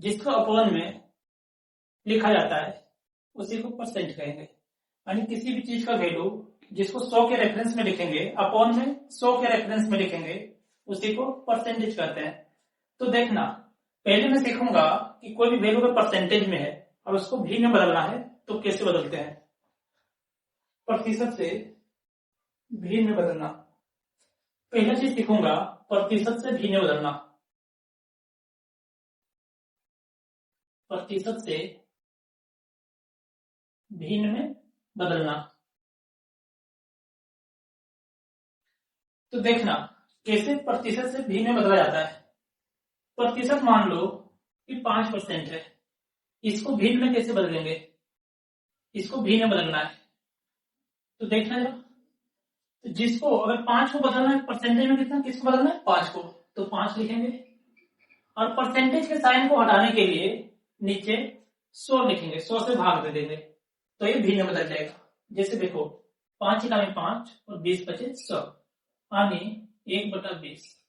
जिसको अपॉन में लिखा जाता है उसी को परसेंट कहेंगे। यानी किसी भी चीज का वैल्यू जिसको 100 के रेफरेंस में लिखेंगे, अपॉन में 100 के रेफरेंस में लिखेंगे, उसी को परसेंटेज कहते हैं। तो देखना, पहले मैं सीखूंगा कि कोई भी वैल्यू का परसेंटेज में है और उसको भी में बदलना है तो कैसे बदलते हैं। प्रतिशत से भी में बदलना, पहला चीज सीखूंगा प्रतिशत से भी में बदलना। प्रतिशत से भिन्न में बदलना। तो देखना कैसे प्रतिशत से भिन्न में बदला जाता है। प्रतिशत मान लो कि 5% है, इसको भिन्न में कैसे बदलेंगे, इसको भिन्न में बदलना है। तो देखना जरा, तो जिसको अगर 5 को बदलना है परसेंटेज में, कितना किसको बदलना है, 5 को, तो 5 लिखेंगे। और परसेंटेज के साइन को हटाने के लिए नीचे 100 लिखेंगे, 100 से भाग दे देंगे तो ये भिन्न बदल जाएगा। जैसे देखो 5 में 5 और 20 बचे 100, यानी 1/20।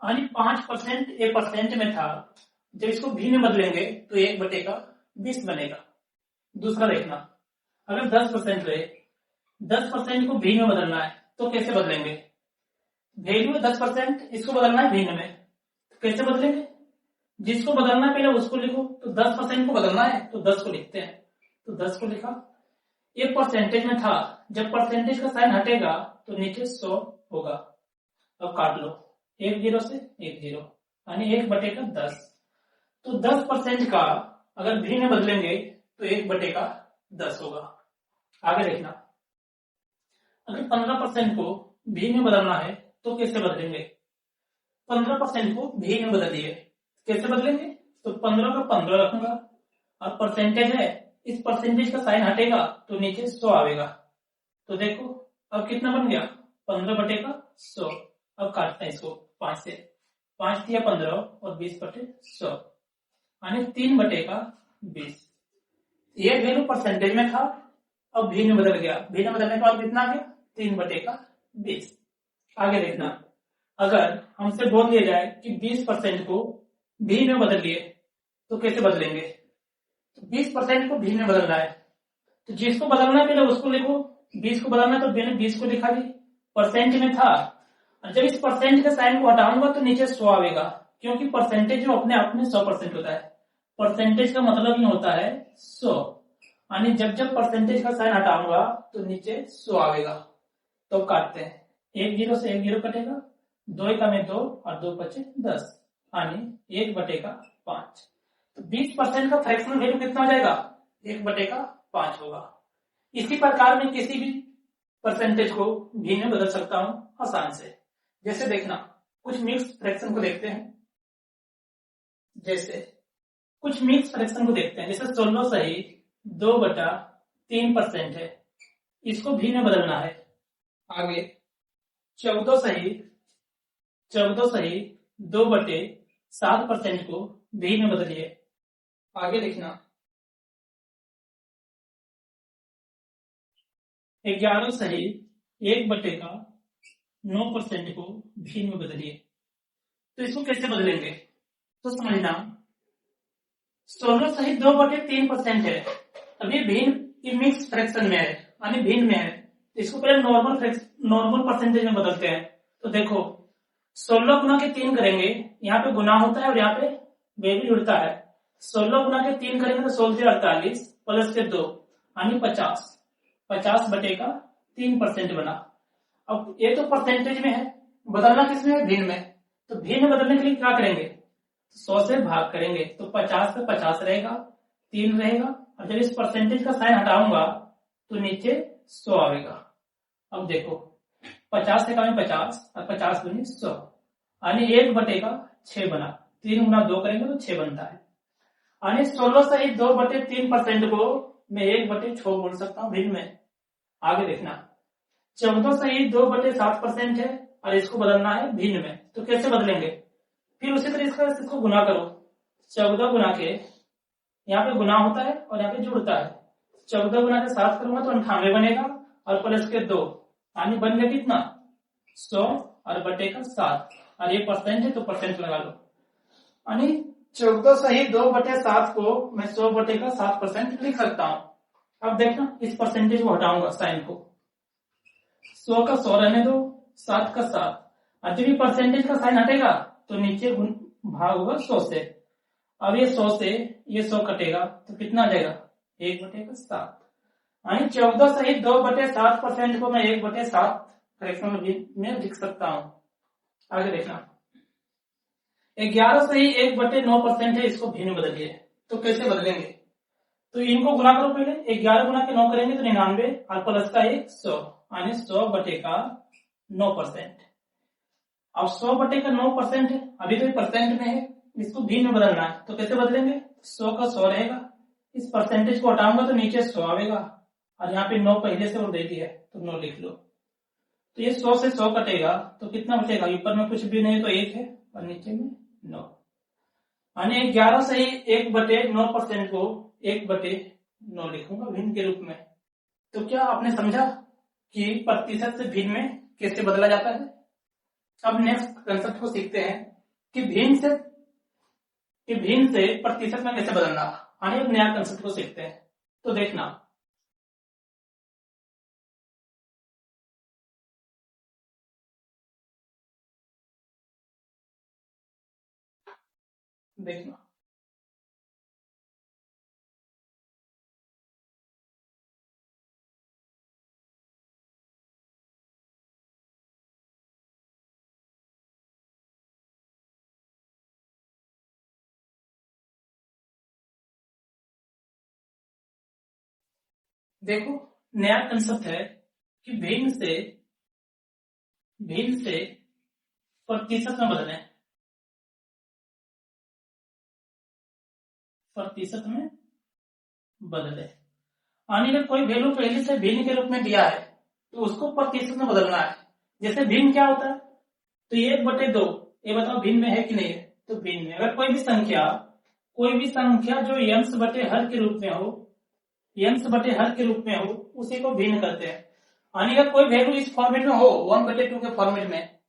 यानी 5% ये परसेंट में था, जब इसको भिन्न में बदलेंगे तो 1/20 बनेगा। दूसरा देखना, अगर 10% रहे, 10% को भिन्न में बदलना है तो कैसे बदलेंगे। वैल्यू 10%, इसको बदलना है भिन्न में, तो कैसे बदलेंगे। जिसको बदलना है पहले उसको लिखो, तो 10% को बदलना है तो 10 को लिखते हैं, तो 10 को लिखा। ये परसेंटेज में था, जब परसेंटेज का साइन हटेगा तो नीचे 100 होगा। अब काट लो, 1 0 से 1 0, यानी 1/10। तो 10% का अगर भिन्न में बदलेंगे तो 1/10 होगा। आगे देखना, अगर 15% को भिन्न में बदलना है तो कैसे बदलेंगे। 15% को भिन्न में बदलिए, कैसे बदलेंगे, तो 15 का 15 रखूंगा और परसेंटेज है, इस परसेंटेज का साइन हटेगा तो नीचे 100 आएगा। तो देखो अब कितना बन गया, 15/100। अब काटते हैं इसको 5 से, 5 दिया 15 और 20/100, यानी 3/20। ये वैल्यू परसेंटेज में था, अब भिन्न बदल गया, भिन्न बदलने के बाद कितना आ गया, 3/20। आगे देखना, अगर हमसे बोल दिया जाए कि 20% को भिन्न में बदल लिए तो कैसे बदलेंगे। तो 20% को भिन्न में बदलना है, तो जिसको बदलना है पहले उसको लिखो, 20 को बदलना है तो मैंने 20 को लिखा दी, परसेंट में था। और जब इस परसेंट के साइन को हटाऊंगा तो नीचे 100 आएगा, क्योंकि परसेंटेज जो अपने आप में 100% होता है। परसेंटेज का मतलब ही होता है 100, यानी जब जब परसेंटेज का साइन हटाऊंगा तो नीचे 100 आएगा। तो काटते हैं, 1 0 से 1 0 कटेगा, 2 का में 2 और 2 बचे 10, यानी 1/5। तो 20% का फ्रैक्शनल वैल्यू कितना हो जाएगा, 1/5 होगा। इसी प्रकार मैं किसी भी परसेंटेज को भिन्न में बदल सकता हूं आसान से। जैसे देखना, कुछ मिक्स फ्रैक्शन को देखते हैं, जैसे कुछ मिक्स फ्रैक्शन को देखते हैं, जैसे 16 सही 2/3% है, इसको भिन्न में बदलना है। आगे 14 सही 2/7% को भिन्न में बदलिए। आगे लिखना, 11 सही 1/9% को भिन्न में बदलिए। तो इसको कैसे बदलेंगे, तो समझना, 16 सही 2/3% है, अभी भिन्न मिक्स फ्रैक्शन में है, यानी भिन्न में है, तो इसको पहले नॉर्मल परसेंटेज में बदलते हैं। तो देखो 16 गुना के 3 करेंगे, यहाँ पे गुना होता है और यहाँ पे वैल्यू जुड़ता है। 16 गुना के 3 करेंगे तो 16 48 प्लस के 2, यानी 50। 50/3% बना। अब ये तो परसेंटेज में है, बदलना किसमें है, भिन्न में। तो भिन्न बदलने के लिए क्या करेंगे, 100 से भाग करेंगे, तो 50 पे 50 रहेगा, 3 रहेगा, और जब इस परसेंटेज का साइन हटाऊंगा तो नीचे 100 आएगा। अब देखो 50 से कम 50 और 50 दूनी 100, यानी 1/6 बना। 3 गुना 2 करेंगे तो 6 बनता है, यानी 16 सही 2/3% को मैं 1/6 बोल सकता हूँ भिन्न में। आगे देखना, 14 सही 2/7% है और इसको बदलना है भिन्न में, तो कैसे बदलेंगे। फिर उसी तरह इसको गुना करो, 14 गुना के, यहाँ पे गुना होता है और यहाँ पे जुड़ता है, 14 गुना के 7 करूंगा तो 98 बनेगा, और प्लस के 2, यानी बन गया कितना 100 और बटे का 7, और ये परसेंट है तो परसेंट लगा लो, यानी 14/2/7 को मैं 100/7% लिख सकता हूं। अब देखना इस परसेंटेज को हटाऊंगा साइन को, 100 का 100 रहने दो, 7 का 7, और जब भी परसेंटेज का साइन हटेगा तो नीचे भाग होगा 100 से। अब ये 100 से ये 100 कटेगा तो कितना आ जाएगा 1/7, यानी 14/2/7% को मैं 1/7 फ्रैक्शनल में लिख सकता हूं। आगे देखना 11/1/9% है, इसको भिन्न बदलिए। तो कैसे बदलेंगे, तो इनको गुना करो, पहले 11 गुना के 9 करेंगे तो 99 और प्लस का 100 यानी 100/9%। अब 100/9% है, अभी तो परसेंट में है, इसको भिन्न में बदलना है। तो कैसे बदलेंगे, 100 का 100 रहेगा, इस परसेंटेज को हटाऊंगा तो नीचे 100 आएगा, और यहाँ पे 9 पहले से और दे दिया है तो 9 लिख लो। तो ये 100 से 100 कटेगा तो कितना बचेगा, ऊपर में कुछ भी नहीं तो 1 है और नीचे में 9, यानी 11/1/9% को 1/9 लिखूंगा भिन्न के रूप में। तो क्या आपने समझा कि प्रतिशत से भिन्न में कैसे बदला जाता है। अब नेक्स्ट कंसेप्ट को सीखते हैं कि भिन्न से प्रतिशत में कैसे बदलना, यानी एक नया कंसेप्ट को सीखते हैं। तो देखना देखो नया कंसेप्ट है कि भिन्न से प्रतिशत में बदलें, प्रतिशत में बदले, यानी कि कोई वैल्यू पहले से भिन्न के रूप में दिया है तो उसको प्रतिशत में बदलना है। जैसे भिन्न क्या होता है, तो 1/2 ये बताओ भिन्न में है कि नहीं है, तो भिन्न में। अगर कोई भी संख्या जो यंश बटे हर के रूप में हो उसी को भिन्न करते हैं। यानी अगर कोई वैल्यू इस फॉर्मेट में हो 1/2 के फॉर्मेट में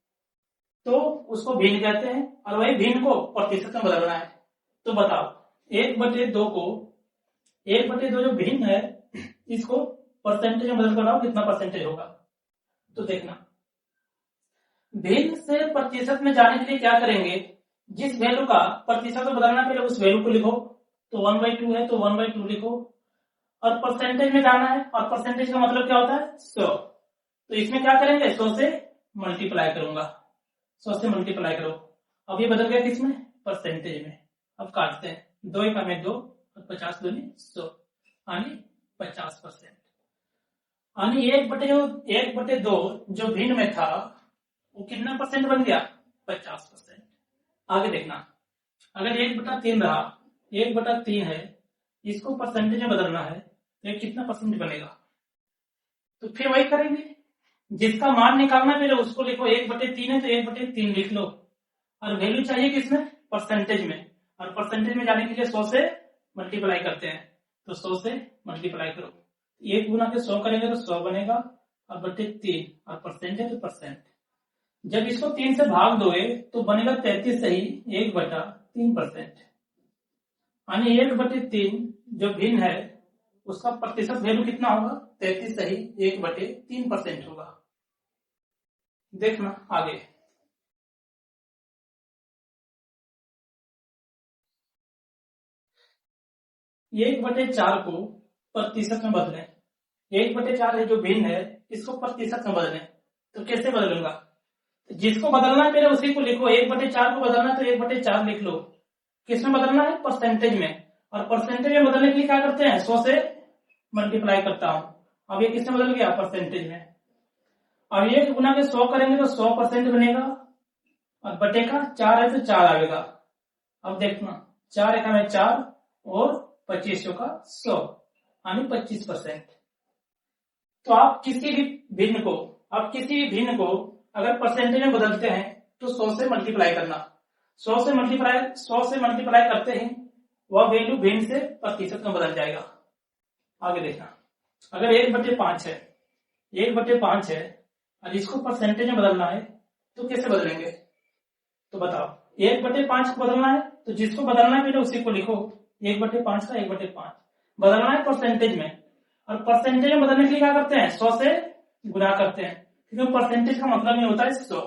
तो उसको भिन्न कहते हैं, और वही भिन्न को प्रतिशत में बदलना है। तो बताओ 1/2 जो भिन्न है इसको परसेंटेज में बदल कर लाओ, कितना परसेंटेज होगा। तो देखना भिन्न से प्रतिशत में जाने के लिए क्या करेंगे, जिस वैल्यू का प्रतिशत में बदलना पहले उस वैल्यू को लिखो। तो 1/2 है तो 1/2 लिखो, और परसेंटेज में जाना है, और परसेंटेज का मतलब क्या होता है 100। तो इसमें क्या करेंगे 100 से मल्टीप्लाई करूंगा, 100 से मल्टीप्लाई करो। अब ये बदल गया किसमें, परसेंटेज में। अब काटते हैं, 2 1 में 2 और 50 दूनी 100 यानी 50%। यानी 1/2 जो भिन्न में था वो कितना परसेंट बन गया, 50%। आगे देखना अगर 1/3 रहा, 1/3 है, इसको परसेंटेज में बदलना है तो ये कितना परसेंट बनेगा। तो फिर वही करेंगे, जिसका मान निकालना पहले उसको लिखो, 1/3 है तो 1/3 लिख लो, और वैल्यू चाहिए किसमें, परसेंटेज में। और परसेंटेज में जाने के लिए 100 से मल्टीप्लाई करते हैं, तो 100 से मल्टीप्लाई करो, 1 गुना के 100 करेंगे तो 100 बनेगा, और बटे 3, और परसेंट है तो परसेंट। जब इसको 3 से भाग दोगे तो बनेगा 33 सही 1/3%, यानी 1/3 जो भिन्न है उसका प्रतिशत वैल्यू कितना होगा, 33 सही 1/3% होगा। देखना आगे 1/4 को प्रतिशत में बदलें। 1/4 है जो भिन्न है इसको प्रतिशत में बदलें। तो कैसे बदलूंगा, जिसको बदलना है पहले उसी को लिखो, 1/4 को बदलना है तो 1/4 लिख लो। किसमें बदलना है, परसेंटेज में। और परसेंटेज में बदलने के लिए क्या करते हैं, 100 से मल्टीप्लाई करता हूं। अब ये किसमें बदल गया, परसेंटेज में। अब 1 गुना के 100 करेंगे तो 100% बनेगा, और बटे का 4 है तो 4 आएगा। अब देखना 4 1 में 4 और 25 का 100 यानी 25%। तो आप किसी भी भिन्न को अगर परसेंटेज में बदलते हैं तो 100 से मल्टीप्लाई करना, 100 से मल्टीप्लाई करते हैं वह वैल्यू भिन्न से प्रतिशत में बदल जाएगा। आगे देखना अगर 1/5 है, 1/5 है और इसको परसेंटेज में बदलना है तो कैसे बदलेंगे, तो बताओ 1/5 को बदलना है, तो जिसको बदलना है पहले उसी को लिखो। 1/5 का 1/5 बदलना है परसेंटेज में, और परसेंटेज में बदलने के लिए क्या करते हैं, 100 से गुणा करते हैं, क्योंकि परसेंटेज का मतलब ही होता है 100।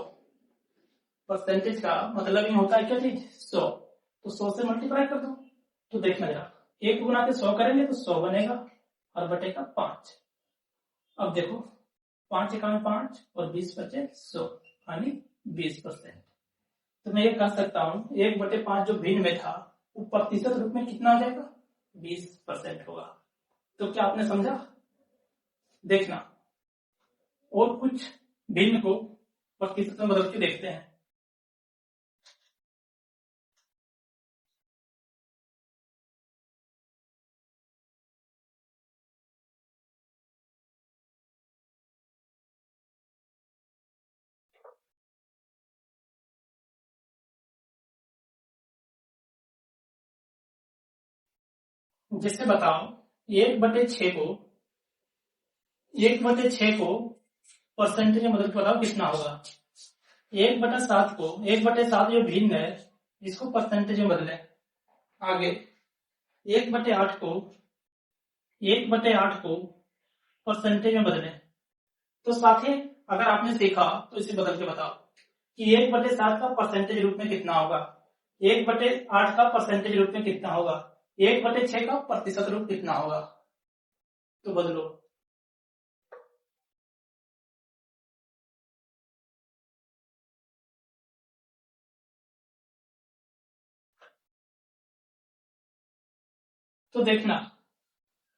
परसेंटेज का मतलब ही होता है क्या चीज, 100। तो 100 से मल्टीप्लाई कर दो। तो देखना जरा, 1 गुना के 100 करेंगे तो 100 बनेगा, और बटेगा 5। अब देखो 5 एका में 5 और 20 बचे 100, यानी 20%। तो मैं ये कह सकता हूँ 1/5 जो भिन्न में था वो प्रतिशत रूप में कितना आ जाएगा, 20% होगा। तो क्या आपने समझा? देखना और कुछ भिन्न को प्रतिशत में बदल के देखते हैं। जैसे बताओ 1/6 को 1/6 को परसेंटेज में बदल के बताओ कितना होगा। 1/7 जो भिन्न है इसको परसेंटेज में बदले। आगे 1/8 को 1/8 को परसेंटेज में बदले। तो साथ ही अगर आपने सीखा तो इसे बदल के बताओ कि 1/7 का परसेंटेज रूप में कितना होगा, 1/8 का परसेंटेज रूप में कितना होगा, 1/6 का प्रतिशत रूप कितना होगा। तो बदलो। तो देखना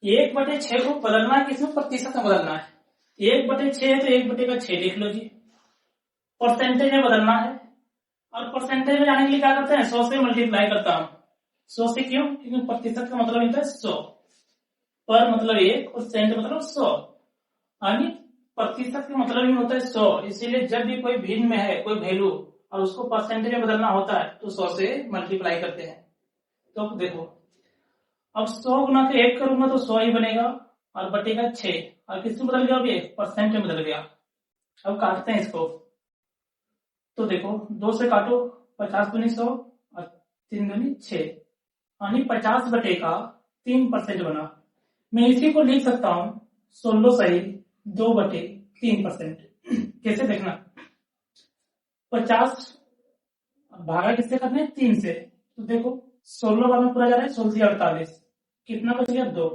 1/6 को बदलना है, किसमें, प्रतिशत में बदलना है। 1/6 है तो 1/6 लिख लो जी। परसेंटेज में बदलना है, और परसेंटेज में जाने के लिए क्या करते हैं, 100 से मल्टीप्लाई करता हूं। 100 से क्यों, क्योंकि प्रतिशत का मतलब होता है 100, पर मतलब 1 और सेंट मतलब 100, यानी प्रतिशत का मतलब ही होता है 100। इसीलिए जब भी कोई भिन्न में है कोई वैल्यू और उसको परसेंटेज में बदलना होता है तो 100 से मल्टीप्लाई करते हैं। तो देखो अब 100 गुना के 1 करूंगा तो 100 ही बनेगा, और बटेगा 6, और किसमें बदल गया, अभी परसेंट में बदल गया। अब काटते हैं इसको। तो देखो 2 से काटो, 50 दूनी 100 और 3 दूनी 6, यानी 50 बटेगा 3% बना। मैं इसी को लिख सकता हूं 16 सही 2/3%। कैसे देखना, 50 भागा किससे करना है, 3 से। तो देखो 16 बार में पूरा जा रहा है, 16 से 48, कितना बच गया, 2।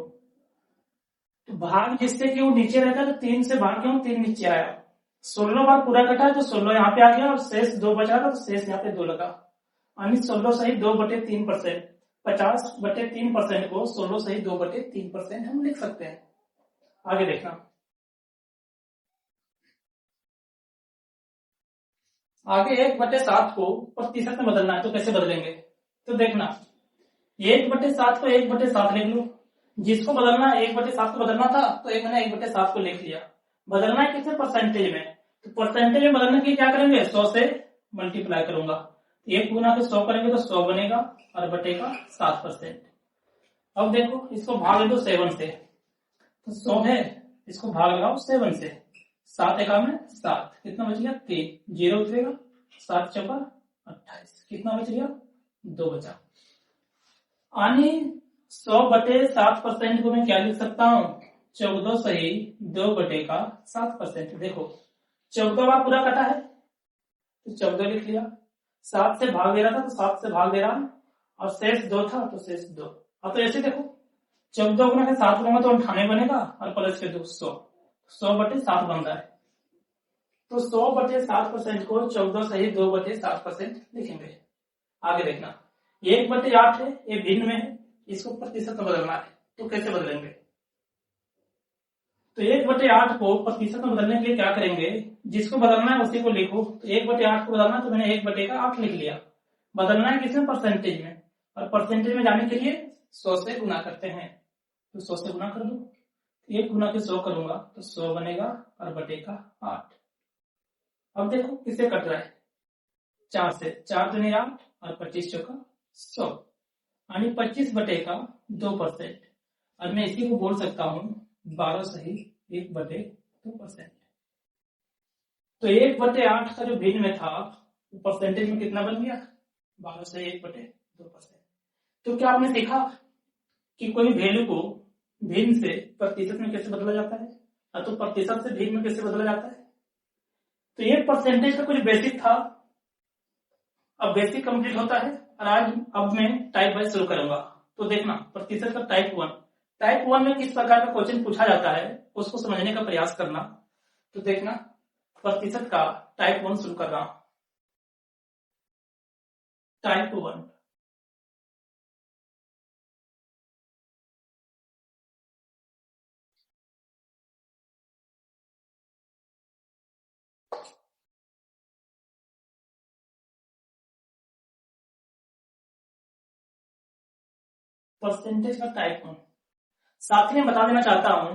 तो भाग जिससे कि वो नीचे रहता है तो 3 से भाग क्यों, 3 नीचे आया। 16 बार पूरा कटा है तो 16 यहाँ पे आ गया, और शेष 2 बचा था तो शेष यहाँ पे 2 लगा, यानी 16 सही 2/3%। 50/3% को 16 सही 2/3% हम लिख सकते हैं। आगे देखना, आगे 1/7 को प्रतिशत में बदलना है, तो कैसे बदलेंगे। तो देखना 1/7 को 1/7 लिख लो। जिसको बदलना है 1/7 को बदलना था तो एक मैंने 1/7 को लिख लिया। बदलना है किससे, परसेंटेज में। तो परसेंटेज में बदलने के लिए क्या करेंगे, 100 से मल्टीप्लाई करूंगा। 1 गुना के 100 करेंगे तो 100 बनेगा, और बटेगा 7%। अब देखो इसको भाग दो 7 से, तो 100 है, इसको भाग लगाओ 7 से। 7 एका में 7, कितना बच गया, 3, 0 उतरेगा, 7 चौका 28, कितना बच गया, 2 बचा। यानी 100/7% को मैं क्या लिख सकता हूँ, 14 सही 2/7%। देखो 14 बार पूरा कटा है तो 14 लिख लिया, 7 से भाग दे रहा था तो 7 से भाग दे रहा हूं, और शेष 2 था तो शेष 2। अब तो ऐसे देखो 14 गुना के 7 लूंगा तो 98 बनेगा, और प्लस के 2 100, 100/7 बन रहा है। तो 100/7% को 14 सही 2/7% लिखेंगे। आगे देखना 1/8 है, ये भिन्न में है, इसको प्रतिशत में बदलना है, तो कैसे बदलेंगे। तो 1/8 को प्रतिशत में बदलने के लिए क्या करेंगे, जिसको बदलना है उसी को लिखो। तो 1/8 को बदलना, तो मैंने 1/8 लिख लिया। बदलना है किसमें, परसेंटेज में, और परसेंटेज में जाने के लिए 100 से गुना करते हैं। तो 100 से गुना कर दो, 1 गुना के 100 करूंगा तो 100 बनेगा, और बटेगा 8। अब देखो किससे कट रहा है, 4 से। 4 दूनी 8 और 25 चौका 100, यानी 25/2%। और मैं इसी को बोल सकता हूं 12 सही 1/2%। तो 1/8 का जो भिन्न में था वो परसेंटेज में कितना बन गया, 12 से 1/2%। तो क्या आपने सीखा कि कोई वैल्यू को भिन्न से प्रतिशत में कैसे बदला जाता है, तो प्रतिशत से भिन्न में कैसे बदला जाता है। तो ये परसेंटेज का कुछ बेसिक था, अब बेसिक कंप्लीट होता है और आज अब मैं टाइप वाइज शुरू करूंगा। तो देखना प्रतिशत का टाइप वन में किस प्रकार का क्वेश्चन पूछा जाता है उसको समझने का प्रयास करना। तो देखना प्रतिशत का टाइप 1 शुरू कर रहा हूं। टाइप 1 परसेंटेज का टाइप 1। साथ में बता देना चाहता हूं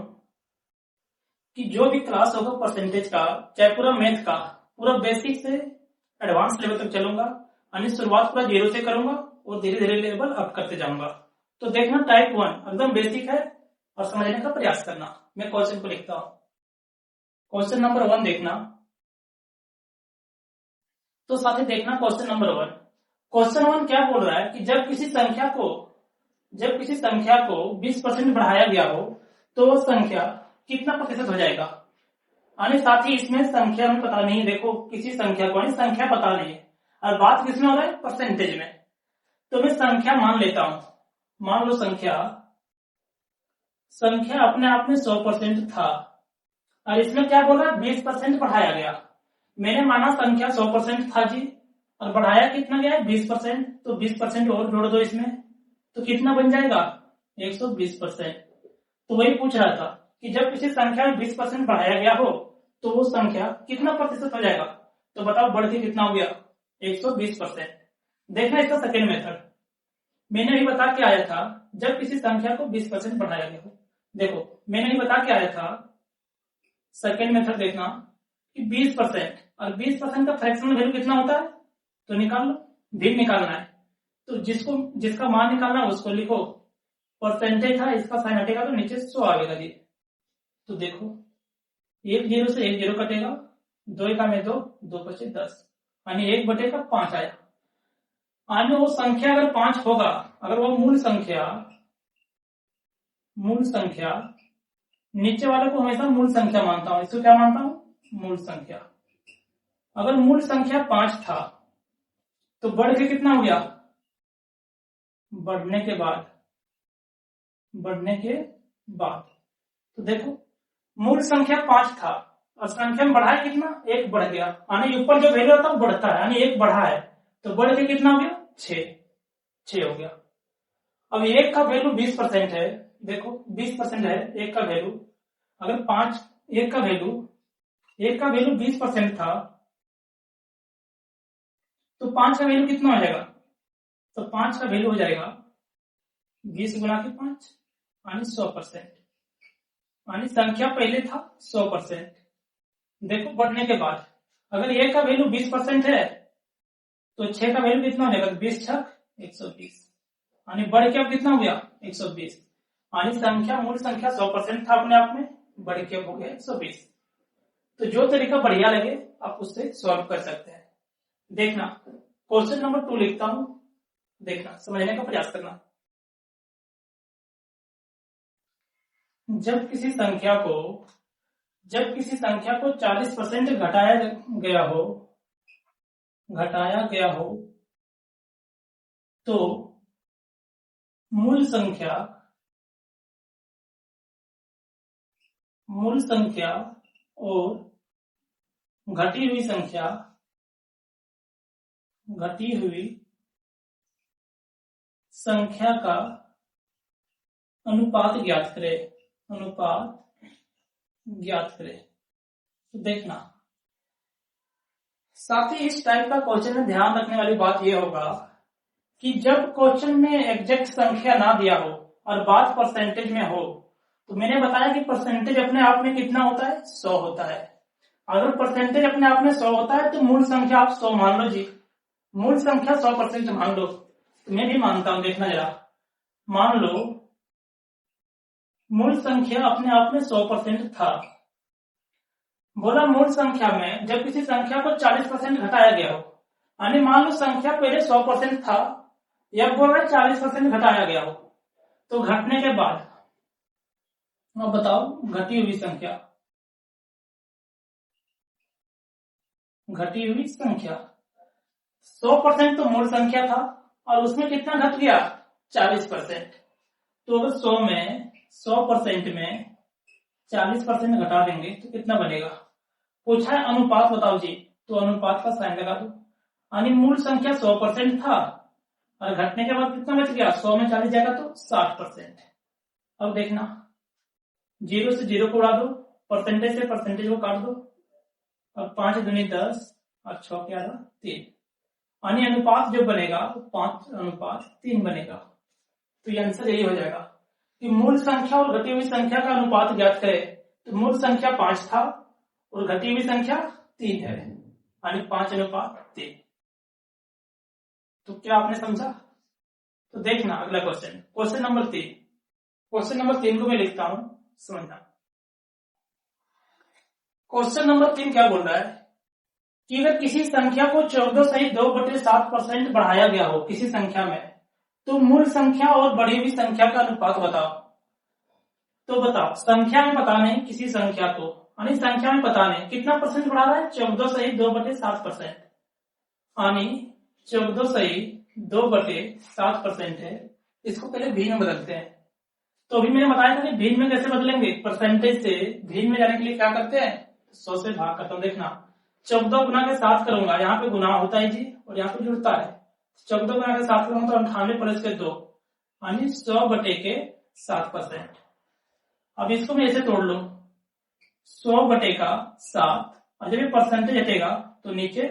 कि जो भी क्लास होगा परसेंटेज का, चाहे पूरा मैथ का, पूरा बेसिक से एडवांस लेवल तक चलूंगा, यानी शुरुआत पूरा 0 से करूंगा और धीरे धीरे लेवल अप करते जाऊंगा। तो देखना टाइप 1 एकदम बेसिक है और समझने का प्रयास करना। मैं क्वेश्चन को लिखता हूं। क्वेश्चन नंबर 1 देखना। तो साथ ही देखना क्वेश्चन नंबर 1। क्वेश्चन 1 क्या बोल रहा है कि जब किसी संख्या को 20% बढ़ाया गया हो तो वो संख्या कितना प्रतिशत हो जाएगा। यानी साथ ही इसमें संख्या में पता नहीं, देखो किसी संख्या को संख्या पता नहीं है और बात किसमें हो रहा है, परसेंटेज में। तो मैं संख्या मान लेता हूं। मान लो संख्या अपने आप में 100% था और इसमें क्या बोल रहा है 20% बढ़ाया गया। मैंने माना संख्या 100% था जी और बढ़ाया कितना गया है 20%, तो 20% और जोड़ दो इसमें तो कितना बन जाएगा 120%। तो वही पूछ रहा था कि जब किसी संख्या में 20% बढ़ाया गया हो तो वो संख्या कितना प्रतिशत हो जाएगा। तो बताओ बढ़ के कितना हो गया 120%। देखना इसका सेकेंड मेथड मैंने भी बता के आया था, जब किसी संख्या को 20% बढ़ाया गया हो। देखो मैंने भी बता के आया था सेकेंड मेथड देखना कि 20% और 20% का फ्रैक्शनल वैल्यू कितना होता है, तो निकाल लो, भिन्न निकालना है। तो जिसका मान निकालना है उसको लिखो। परसेंटेज था, इसका साइन हटेगा तो नीचे 100 आएगा जी। तो देखो 1 0 से 1 0 कटेगा, 2 1 में 2, 2 5 10, यानी 1/5 आया। यानी वो संख्या अगर 5 होगा, अगर वो मूल संख्या नीचे वाले को हमेशा मूल संख्या मानता हूं, इसको क्या मानता हूं मूल संख्या। अगर मूल संख्या 5 था तो बढ़ के कितना हो गया, बढ़ने के बाद तो देखो मूल संख्या 5 था और संख्या में बढ़ा कितना 1 बढ़ गया, यानी ऊपर जो वैल्यू आता है वो बढ़ता है, यानी 1 बढ़ा है तो बढ़ के कितना हो गया 6 हो गया। अब 1 का वैल्यू 20% है, देखो 20% है 1 का वैल्यू। अगर 1 का वैल्यू 20% था तो 5 का वैल्यू कितना हो जाएगा, तो 5 का वैल्यू हो जाएगा 20 गुणा के 5 यानी 100%। यानी संख्या पहले था 100%, देखो बढ़ने के बाद अगर 1 का वैल्यू 20% है तो 6 का वैल्यू कितना हो जाएगा 20 6 120, यानी बढ़ के अब कितना हो गया 120। यानी मूल संख्या 100% था अपने आप में, बढ़ के हो गया 120। तो जो तरीका बढ़िया लगे आप उससे सॉल्व कर सकते हैं। देखना क्वेश्चन नंबर 2 लिखता हूं, देखना समझने का प्रयास करना। जब किसी संख्या को 40% घटाया गया हो तो मूल संख्या और घटी हुई संख्या का अनुपात ज्ञात करें। तो देखना साथ ही इस टाइप का क्वेश्चन में ध्यान रखने वाली बात यह होगा कि जब क्वेश्चन में एग्जैक्ट संख्या ना दिया हो और बात परसेंटेज में हो, तो मैंने बताया कि परसेंटेज अपने आप में कितना होता है 100 होता है। अगर परसेंटेज अपने आप में 100 होता है तो मूल संख्या आप 100 मान लो जी, मूल संख्या 100% मान लो। तो मैं भी मानता हूं, देखना जरा, मान लो मूल संख्या अपने आप में 100% था। बोला मूल संख्या में जब किसी संख्या को 40% घटाया गया हो यानी मान लो संख्या पहले 100% था, या बोल रहा है 40% घटाया गया हो, तो घटने के बाद अब बताओ घटी हुई संख्या, घटी हुई संख्या 100% तो मूल संख्या था और उसमें कितना घट गया 40%। तो अगर 100% में 40% घटा देंगे तो कितना बनेगा। पूछा है अनुपात बताओ जी, तो अनुपात का साइन लगा दो। यानी मूल संख्या 100% था और घटने के बाद कितना बच गया, 100 में 40 जाएगा तो 60%। अब देखना 0 से 0 को उड़ा दो, परसेंटेज से परसेंटेज को काट दो, और 5 दूनी 10 और 6 क्या था 3। यानी अनुपात जो बनेगा वो 5:3 बनेगा। तो ये आंसर यही हो जाएगा कि मूल संख्या और घटी हुई संख्या का अनुपात ज्ञात करें। तो मूल संख्या 5 था और घटी हुई संख्या 3 है, यानी 5:3। तो क्या आपने समझा। तो देखना अगला question, question number 3। Question number 3 को मैं लिखता हूं, समझना। क्वेश्चन नंबर 3 क्या बोल रहा है कि अगर किसी संख्या को 14 सहित 2/7% बढ़ाया गया हो किसी संख्या में, तो मूल संख्या और बढ़ी हुई संख्या का अनुपात बताओ। तो बताओ संख्या में पता नहीं, किसी संख्या को यानी संख्या में पता नहीं कितना परसेंट बढ़ा रहा है, 14 सहित 2/7%। यानी 14 सहित 2/7% है। इसको पहले भिन्न में बदलते हैं। तो अभी मैंने बताया था कि भिन्न में कैसे बदलेंगे, परसेंटेज से भिन्न में जाने के लिए क्या करते हैं, 100 से भाग करता हूं। देखना 14 गुना के 7 करूंगा, यहाँ पे गुना होता है जी और यहाँ पे जुड़ता है। 14 गुना के 7 करूंगा तो 98 प्लस के 2, यानी 100/7%। अब इसको मैं ऐसे तोड़ लूं, 100/7, और जब ये परसेंटेज हटेगा तो नीचे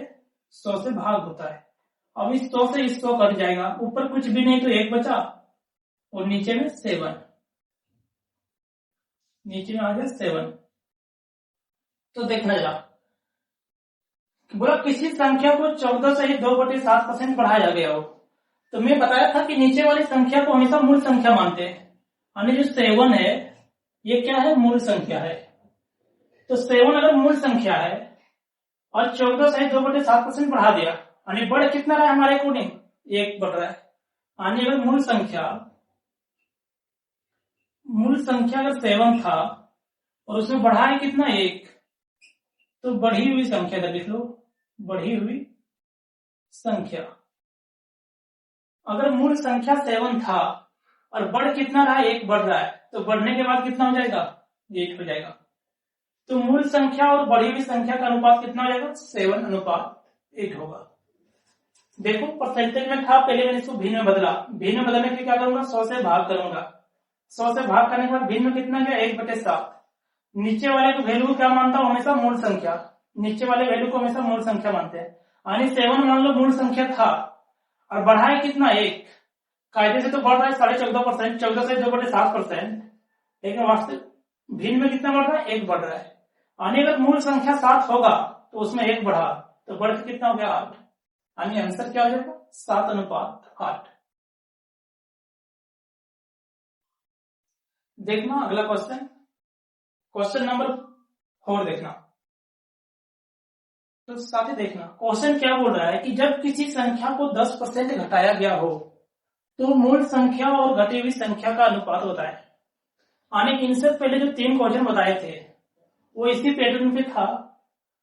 100 से भाग होता है। अब इस 100 से 100 कट जाएगा, ऊपर कुछ भी नहीं तो 1 बचा और नीचे में 7, नीचे में आ गया 7। तो देखना जरा, बोला किसी संख्या को 14 सहित 2/7% बढ़ाया गया हो, तो मैं बताया था कि नीचे वाली संख्या को हमेशा मूल संख्या मानते हैं। यानी जो 7 है ये क्या है, मूल संख्या है। तो 7 अगर मूल संख्या है और 14 सहित 2/7% बढ़ा दिया, यानी बढ़ कितना रहा है हमारे अकॉर्डिंग, 1 बढ़ रहा है। यानी अगर मूल संख्या अगर 7 था और उसमें बढ़ा है कितना 1, तो बढ़ी हुई संख्या का लिख लो, बढ़ी हुई संख्या। अगर मूल संख्या 7 था और बढ़ कितना रहा, 1 बढ़ रहा है, तो बढ़ने के बाद कितना हो जाएगा, 8 हो जाएगा। तो मूल संख्या और बढ़ी हुई संख्या का अनुपात कितना हो जाएगा, 7:8 होगा। देखो परसेंटेज में था, पहले मैंने इसको भिन्न में बदला, भिन्न में बदलने के लिए क्या करूंगा, 100 से भाग करूंगा। 100 से भाग करने के बाद भिन्न में कितना गया, 1/7। नीचे वाले को वैल्यू क्या मानता हूं, हमेशा मूल संख्या, नीचे वाले वैल्यू को हमेशा मूल संख्या मानते हैं। यानी 7 मान लो मूल संख्या था और बढ़ा है कितना 1, कायदे से तो बढ़ रहा है 14.5%, 14 से 2/7%, लेकिन वास्तविक भिन्न में कितना बढ़ रहा है, 1 बढ़ रहा है। यानी अगर मूल संख्या 7 होगा तो उसमें 1 बढ़ा, तो बढ़ के कितना हो गया 8। यानी आंसर क्या हो जाएगा, 7:8। देखना अगला क्वेश्चन, क्वेश्चन नंबर 4 देखना। तो साथ ही देखना क्वेश्चन क्या बोल रहा है कि जब किसी संख्या को 10% घटाया गया हो तो मूल संख्या और घटी हुई संख्या का अनुपात होता है। यानी इनसे पहले जो 3 क्वेश्चन बताए थे वो इसी पैटर्न पे था,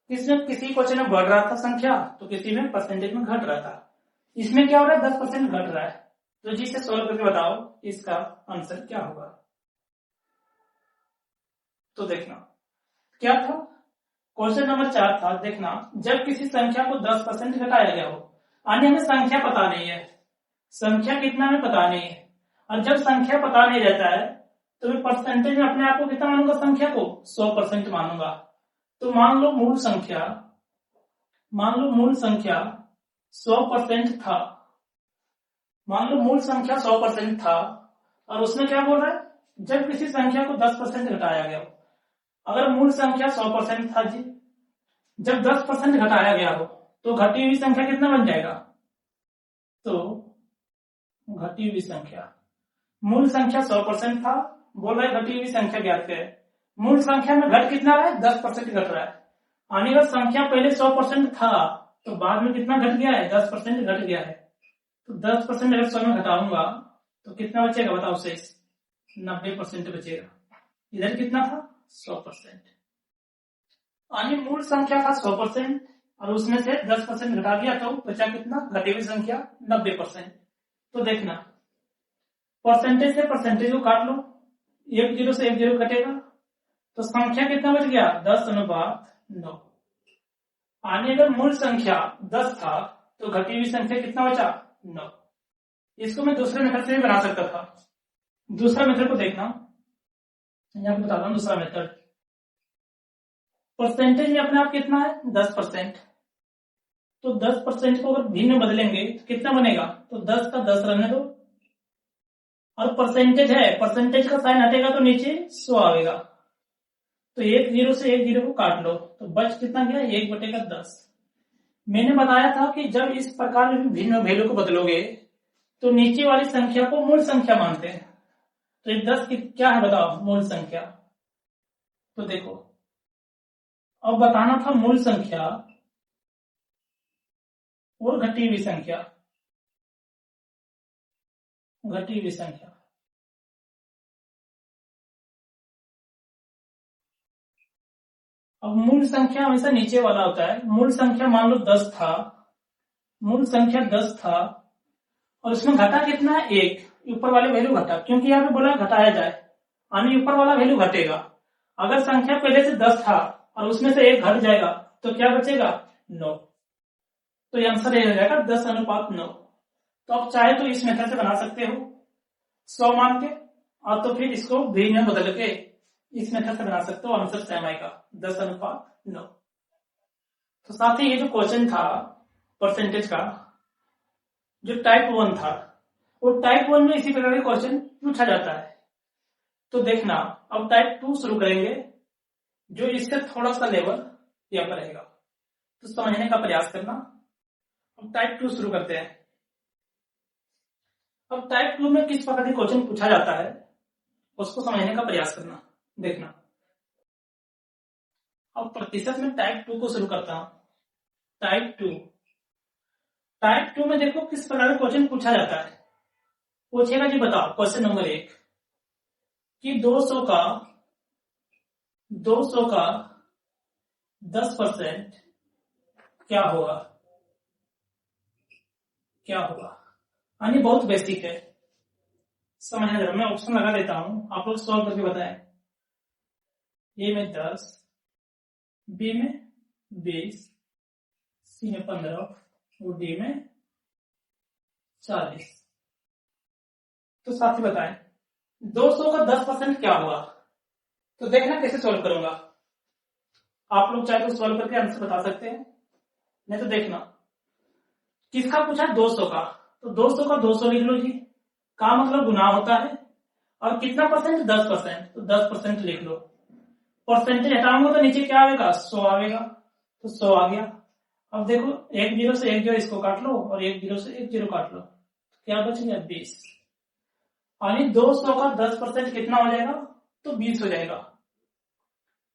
इसमें किसी क्वेश्चन में बढ़ रहा था संख्या तो किसी में परसेंटेज में घट रहा था। इसमें क्या हो रहा है, 10% घट रहा है। तो जिसे सोल्व करके बताओ इसका आंसर क्या होगा। तो देखना क्या था, क्वेश्चन नंबर 4 था। देखना जब किसी संख्या को 10% घटाया गया हो, यानी हमें संख्या पता नहीं है, संख्या कितना हमें पता नहीं है, और जब संख्या पता नहीं रहता है तो मैं परसेंटेज में अपने आप को कितना मानूंगा, संख्या को 100% मानूंगा। तो मान लो मूल संख्या 100% था, मान लो मूल संख्या 100% था और उसमें क्या बोल रहा है, जब किसी संख्या को 10% घटाया गया हो। अगर मूल संख्या 100% था जी, जब 10% घटाया गया हो तो घटी हुई संख्या कितना बन जाएगा, तो घटी हुई संख्या, मूल संख्या 100% था, बोल रहा है घटी हुई संख्या ज्ञात करें। मूल संख्या में घट कितना रहा है, 10% घट रहा है। यानी अगर संख्या पहले 100% था तो बाद में कितना घट गया है, 10% घट गया है। तो 10% अगर 100 में घटाऊंगा तो कितना बचेगा बताओ शेष, 90% बचेगा। इधर कितना था, 100%। यानी मूल संख्या था 100% और उसमें से 10% घटा दिया तो बचा कितना, घटी हुई संख्या 90%। तो देखना परसेंटेज से परसेंटेज को काट लो, 1 0 से 1 0 कटेगा तो संख्या कितना बच गया, 10:9। आने अगर मूल संख्या 10 था तो घटी हुई संख्या कितना बचा, 9। इसको मैं दूसरे मेथड से भी बना सकता था। दूसरा मेथड को देखना, यहाँ पे बताता हूँ दूसरा मेथड। परसेंटेज में अपने आप कितना है, 10%। तो 10% को अगर भिन्न में बदलेंगे तो कितना बनेगा, तो 10 का 10 रहने दो, और परसेंटेज है, परसेंटेज का साइन हटेगा तो नीचे 100 आएगा। तो 1 0 से 1 0 को काट लो तो बच कितना गया, 1/10। मैंने बताया था कि जब इस प्रकार भिन्न वैल्यू को बदलोगे तो नीचे वाली संख्या को मूल संख्या मानते हैं। तो ये 10 की क्या है बताओ, मूल संख्या। तो देखो अब बताना था मूल संख्या और घटी हुई संख्या, घटी हुई संख्या। अब मूल संख्या हमेशा नीचे वाला होता है। मूल संख्या मान लो 10 था, मूल संख्या 10 था और उसमें घटा कितना है, 1। ऊपर वाले वैल्यू घटा, क्योंकि यहाँ पे बोला घटाया जाए, यानी ऊपर वाला वैल्यू घटेगा। अगर संख्या पहले से 10 था और उसमें से 1 घट जाएगा तो क्या बचेगा, 9। तो ये आंसर ये हो जाएगा 10:9। तो आप चाहे तो इस मेथड से बना सकते हो 100 मान के, और तो फिर इसको भी में बदल के इस मेथड से बना सकते हो, आंसर सेम आएगा 10:9। तो साथ ही ये जो क्वेश्चन था परसेंटेज का, जो टाइप 1 था, वो टाइप 1 में इसी प्रकार के क्वेश्चन पूछा जाता है। तो देखना अब टाइप 2 शुरू करेंगे, जो इससे थोड़ा सा लेवल यहाँ पर रहेगा, तो समझने का प्रयास करना। अब टाइप 2 शुरू करते हैं। अब टाइप 2 में किस प्रकार के क्वेश्चन पूछा जाता है उसको समझने का प्रयास करना, देखना। अब प्रतिशत में टाइप 2 को शुरू करता हूं। टाइप 2, टाइप 2 में देखो किस प्रकार का क्वेश्चन पूछा जाता है। पूछेगा जी बताओ क्वेश्चन नंबर 1 कि 200 का 10% क्या होगा, क्या होगा। यानी बहुत बेसिक है, समझना जरा। मैं ऑप्शन लगा देता हूं, आप लोग सॉल्व करके बताएं। ए में 10, बी में 20, सी में 15 और डी में 40। तो साथ ही बताएं 200 का 10% क्या होगा। तो देखना कैसे सॉल्व करूंगा। आप लोग चाहे तो सॉल्व करके आंसर बता सकते हैं, नहीं तो देखना किसका पूछा, 200 का। तो 200 का 200 लिख लो जी, का मतलब गुना होता है, और कितना परसेंट, 10%। तो 10% लिख लो। परसेंटेज हटाऊंगा तो नीचे क्या आएगा, 100 आएगा, तो 100 आ गया। अब देखो 1 0 से 1 0 इसको काट लो और 1 0 से 1 0 काट लो, तो क्या बचेगा, 20। यानी 200 का 10% कितना हो जाएगा, तो 20 हो जाएगा।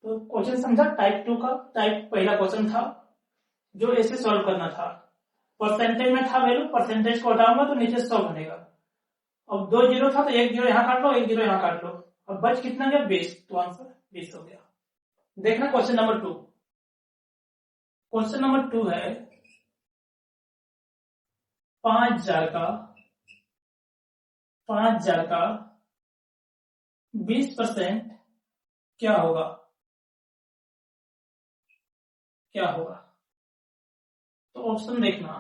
तो क्वेश्चन समझा टाइप 2 का। टाइप पहला क्वेश्चन था जो ऐसे सॉल्व करना था। परसेंटेज में था वैल्यू, परसेंटेज को हटाऊंगा तो नीचे 100 बनेगा। अब 2 0 था तो 1 0 यहाँ काट लो, 1 0 यहाँ काट लो, अब बच कितना गया, 20। तो आंसर 20 हो गया। देखना क्वेश्चन नंबर 2। क्वेश्चन नंबर 2 है 5000 का 20% क्या होगा, क्या होगा। तो ऑप्शन देखना,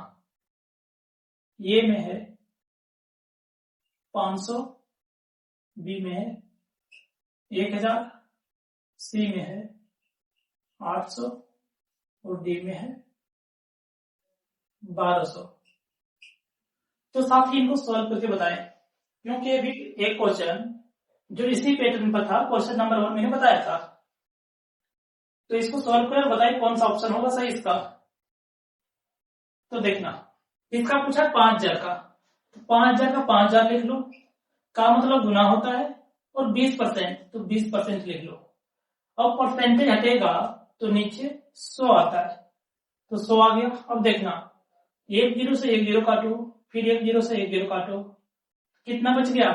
ए में है 500, बी में है 1000, सी में है 800 और डी में है 1200। तो साथ ही इनको सॉल्व करके बताएं, क्योंकि अभी एक क्वेश्चन जो इसी पैटर्न पर था, क्वेश्चन नंबर 1 मैंने बताया था। तो इसको सॉल्व कर बताइए कौन सा ऑप्शन होगा सही इसका। तो देखना इसका पूछा 5000 का, तो 5000 का 5000 लिख लो, का मतलब गुना होता है, और 20% तो 20% लिख लो। अब परसेंटेज हटेगा तो नीचे 100 आता है, तो 100 आ गया। अब देखना, एक जीरो से एक जीरो काटो, फिर एक जीरो से एक जीरो काटो, कितना बच गया?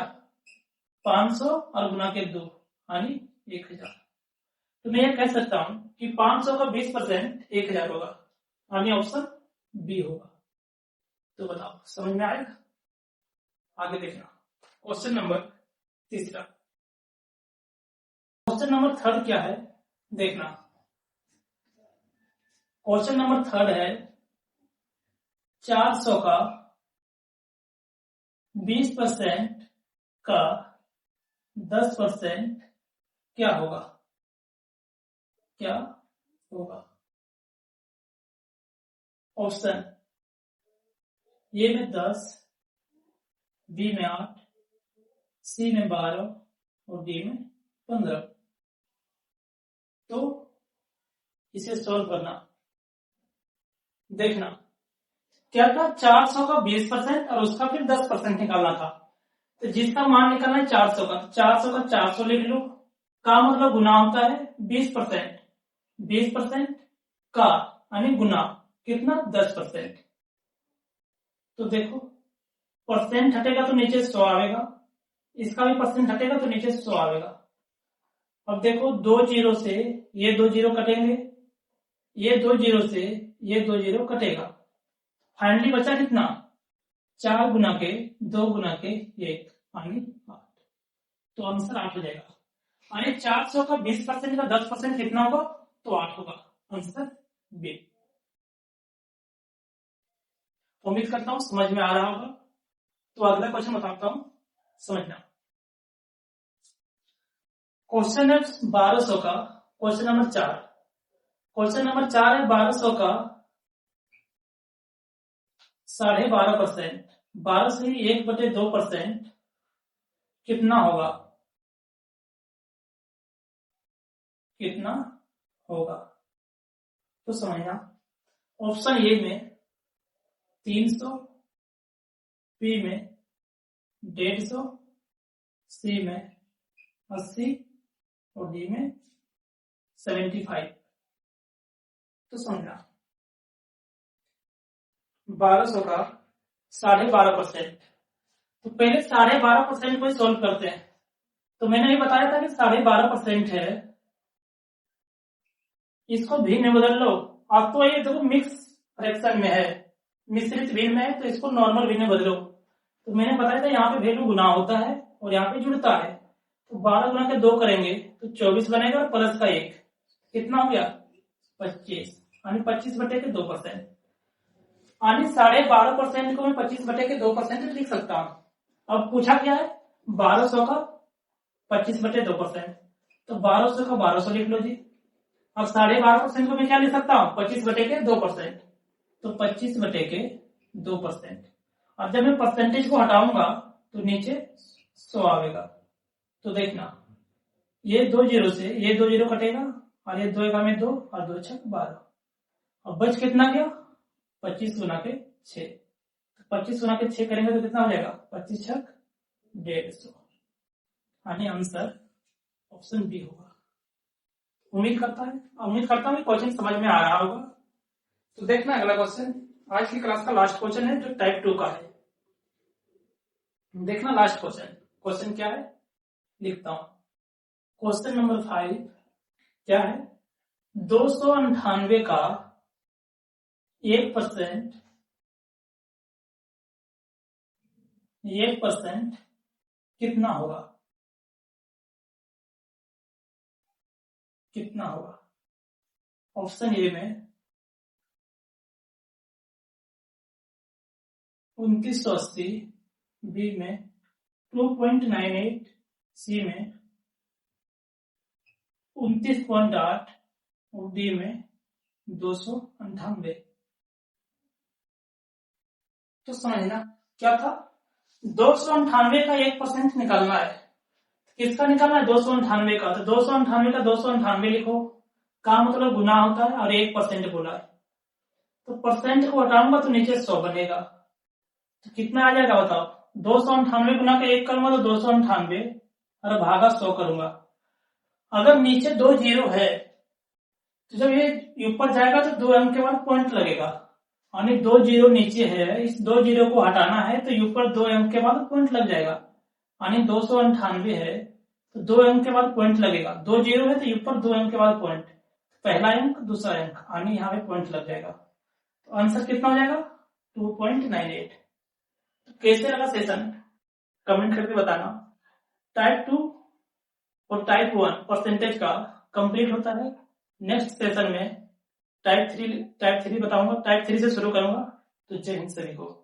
500 और गुना के 2 यानी 1000। तो मैं ये कह सकता हूं कि 500 का 20% 1000 होगा, यानी ऑप्शन बी होगा। तो बताओ समझ में आएगा? आगे देखना क्वेश्चन नंबर तीसरा। क्वेश्चन नंबर थर्ड क्या है देखना। क्वेश्चन नंबर थर्ड है 400 का 20% का 10% क्या होगा? क्या होगा? ऑप्शन ए में 10, बी में 8, सी में 12 और डी में 15। तो इसे सॉल्व करना। देखना क्या था, 400 का 20% और उसका फिर 10% निकालना था। तो जिसका मान निकालना है 400 का, 400 का 400 लिख लो, का मतलब गुना होता है 20%, 20% का यानी गुना कितना? 10%। तो देखो परसेंट हटेगा तो नीचे 100 आएगा, इसका भी परसेंट हटेगा तो नीचे 100 आएगा। अब देखो 2 जीरो से ये 2 जीरो कटेंगे, ये 2 जीरो से ये 2 जीरो कटेगा, फाइनली बचा कितना? 4 गुना के 2 गुना के 1 यानी 8। तो आंसर 8 हो जाएगा। यानी 400 का 20% का 10% कितना होगा? तो 8 होगा, आंसर बी। उम्मीद करता हूं समझ में आ रहा होगा। तो अगला क्वेश्चन बताता हूं, समझना। क्वेश्चन है 1200 का, क्वेश्चन नंबर 4। क्वेश्चन नंबर 4 है 1200 का 12.5%, 12 से 1/2% कितना होगा? कितना होगा? तो समझना। ऑप्शन ए में 300, बी में 150, सी में 80 और डी में 75। तो समझना 1200 का 12.5%। तो पहले 12.5% को सॉल्व करते हैं। तो मैंने ये बताया था कि 12.5% है, इसको भिन्न में बदल लो। अब तो ये देखो मिक्स फ्रैक्शन में है, मिश्रित भिन्न में है, तो इसको नॉर्मल भिन्न में बदलो। तो मैंने बताया था यहाँ पे वैल्यू गुना होता है और यहाँ पे जुड़ता है। तो 12 गुना के 2 करेंगे तो 24 बनेगा और प्लस का 1 कितना हो गया? 25, यानी 25/2%। यानी 12.5% को मैं 25/2% लिख सकता हूँ। अब पूछा क्या है? 1200 का 25/2%। तो 1200 का 1200 लिख लो जी। अब 12.5% को मैं क्या लिख सकता हूँ? 25/2%। तो 25/2%। अब जब मैं परसेंटेज को हटाऊंगा तो नीचे 100 आएगा। तो देखना ये 2 जीरो से ये 2 जीरो कटेगा और ये 2 एका में 2 और 2 छक 12। अब बच कितना गया? 25 गुना के 6। 25 गुना के 6 करेंगे तो कितना हो जाएगा? 25 छक 150, यानी आंसर ऑप्शन बी होगा। उम्मीद करता हूँ क्वेश्चन समझ में आ रहा होगा। तो देखना अगला क्वेश्चन, आज की क्लास का लास्ट क्वेश्चन है जो टाइप 2 का है। देखना लास्ट क्वेश्चन, क्वेश्चन क्या है लिखता हूं। क्वेश्चन नंबर 5 क्या है? 298 का 1% कितना होगा? कितना होगा? ऑप्शन ए में 2980, बी में 2.98, सी में 29.8 और डी में 298। तो समझना क्या था? 298 का 1% निकालना है। किसका निकालना है? 298 का। तो 298 का 298 लिखो, का मतलब गुना होता है और 1% बोला है। तो परसेंट को हटाऊंगा तो नीचे 100 बनेगा। तो कितना आ जाएगा बताओ? 298 गुना के 1 करूंगा तो 298 और भागा 100 करूंगा। अगर नीचे 2 जीरो है तो जब ये ऊपर जाएगा तो 2 अंक के बाद पॉइंट लगेगा, यानी 2 जीरो नीचे है, इस 2 जीरो को हटाना है तो ऊपर 2 अंक के बाद पॉइंट लग जाएगा, यानी 298 है तो 2 अंक के बाद पॉइंट लगेगा, 2 जीरो है तो ऊपर 2 अंक के बाद पॉइंट, पहला अंक दूसरा अंक, यानी यहाँ पे पॉइंट लग जाएगा। तो आंसर कितना हो जाएगा 2.98। तो कैसे लगा सेशन कमेंट करके बताना। टाइप 2 और टाइप 1 परसेंटेज का कंप्लीट होता है। नेक्स्ट सेशन में टाइप 3 बताऊंगा, टाइप 3 से शुरू करूंगा। तो जय हिंद सभी को।